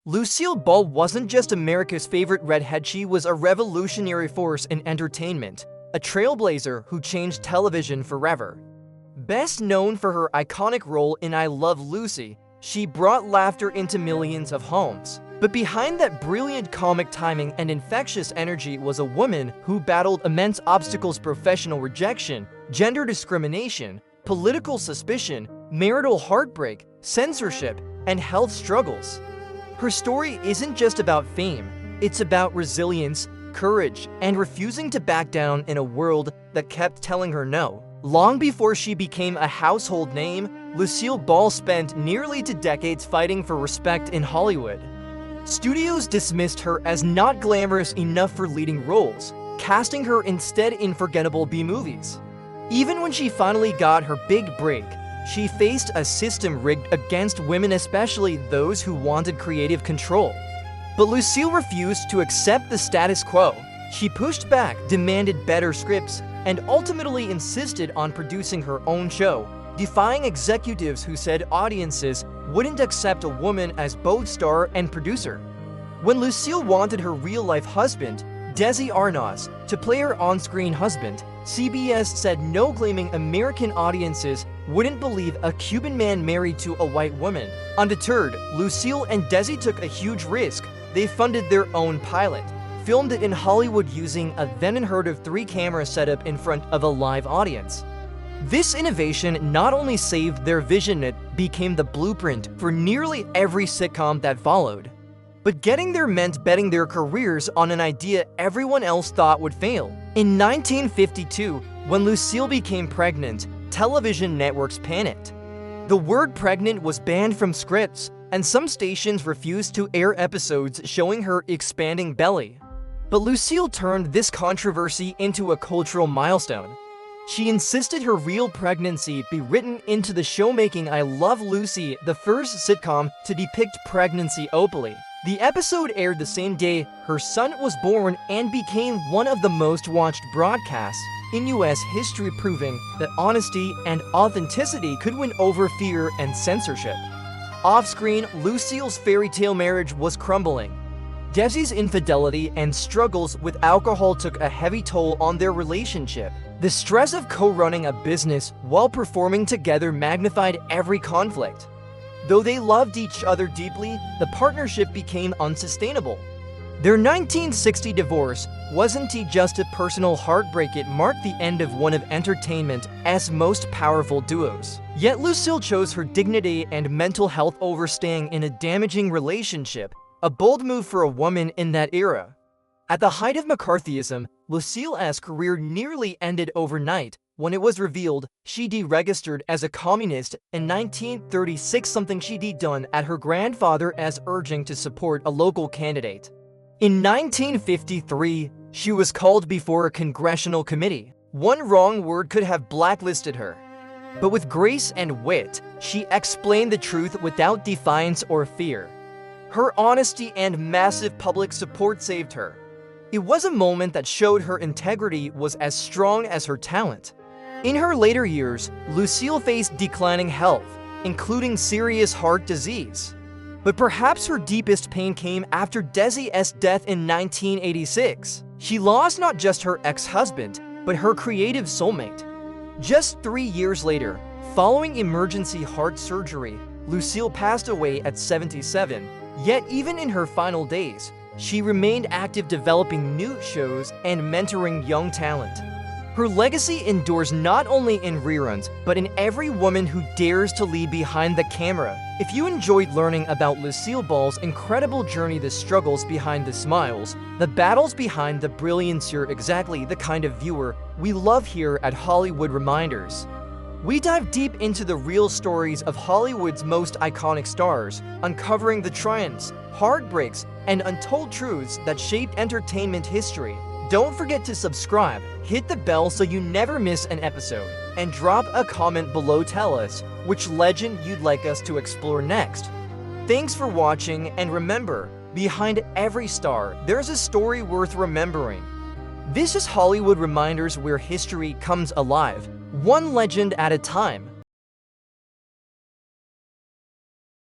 Lucille Ball wasn't just America's favorite redhead, she was a revolutionary force in entertainment, a trailblazer who changed television forever. Best known for her iconic role in I Love Lucy, she brought laughter into millions of homes. But behind that brilliant comic timing and infectious energy was a woman who battled immense obstacles: professional rejection, gender discrimination, political suspicion, marital heartbreak, censorship, and health struggles. Her story isn't just about fame, it's about resilience, courage, and refusing to back down in a world that kept telling her no. Long before she became a household name, Lucille Ball spent nearly 2 decades fighting for respect in Hollywood. Studios dismissed her as not glamorous enough for leading roles, casting her instead in forgettable B-movies. Even when she finally got her big break, she faced a system rigged against women, especially those who wanted creative control. But Lucille refused to accept the status quo. She pushed back, demanded better scripts, and ultimately insisted on producing her own show, defying executives who said audiences wouldn't accept a woman as both star and producer. When Lucille wanted her real-life husband, Desi Arnaz, to play her on-screen husband, CBS said no, claiming American audiences wouldn't believe a Cuban man married to a white woman. Undeterred, Lucille and Desi took a huge risk. They funded their own pilot, filmed it in Hollywood using a then-unheard-of 3-camera setup in front of a live audience. This innovation not only saved their vision, it became the blueprint for nearly every sitcom that followed. But getting there meant betting their careers on an idea everyone else thought would fail. In 1952, when Lucille became pregnant, television networks panicked. The word pregnant was banned from scripts, and some stations refused to air episodes showing her expanding belly. But Lucille turned this controversy into a cultural milestone. She insisted her real pregnancy be written into the show, making I Love Lucy the first sitcom to depict pregnancy openly. The episode aired the same day her son was born and became one of the most watched broadcasts in US history, proving that honesty and authenticity could win over fear and censorship. Off-screen, Lucille's fairy tale marriage was crumbling. Desi's infidelity and struggles with alcohol took a heavy toll on their relationship. The stress of co-running a business while performing together magnified every conflict. Though they loved each other deeply, the partnership became unsustainable. Their 1960 divorce wasn't just a personal heartbreak, it marked the end of one of entertainment's most powerful duos. Yet Lucille chose her dignity and mental health over staying in a damaging relationship, a bold move for a woman in that era. At the height of McCarthyism, Lucille's career nearly ended overnight when it was revealed she deregistered as a communist in 1936, something she'd done at her grandfather's urging to support a local candidate. In 1953, she was called before a congressional committee. One wrong word could have blacklisted her. But with grace and wit, she explained the truth without defiance or fear. Her honesty and massive public support saved her. It was a moment that showed her integrity was as strong as her talent. In her later years, Lucille faced declining health, including serious heart disease. But perhaps her deepest pain came after Desi's death in 1986. She lost not just her ex-husband, but her creative soulmate. Just 3 years later, following emergency heart surgery, Lucille passed away at 77. Yet even in her final days, she remained active, developing new shows and mentoring young talent. Her legacy endures not only in reruns, but in every woman who dares to lead behind the camera. If you enjoyed learning about Lucille Ball's incredible journey, the struggles behind the smiles, the battles behind the brilliance, you're exactly the kind of viewer we love here at Hollywood Reminders. We dive deep into the real stories of Hollywood's most iconic stars, uncovering the triumphs, heartbreaks, and untold truths that shaped entertainment history. Don't forget to subscribe, hit the bell so you never miss an episode, and drop a comment below. Tell us which legend you'd like us to explore next. Thanks for watching, and remember, behind every star, there's a story worth remembering. This is Hollywood Reminders, where history comes alive, one legend at a time.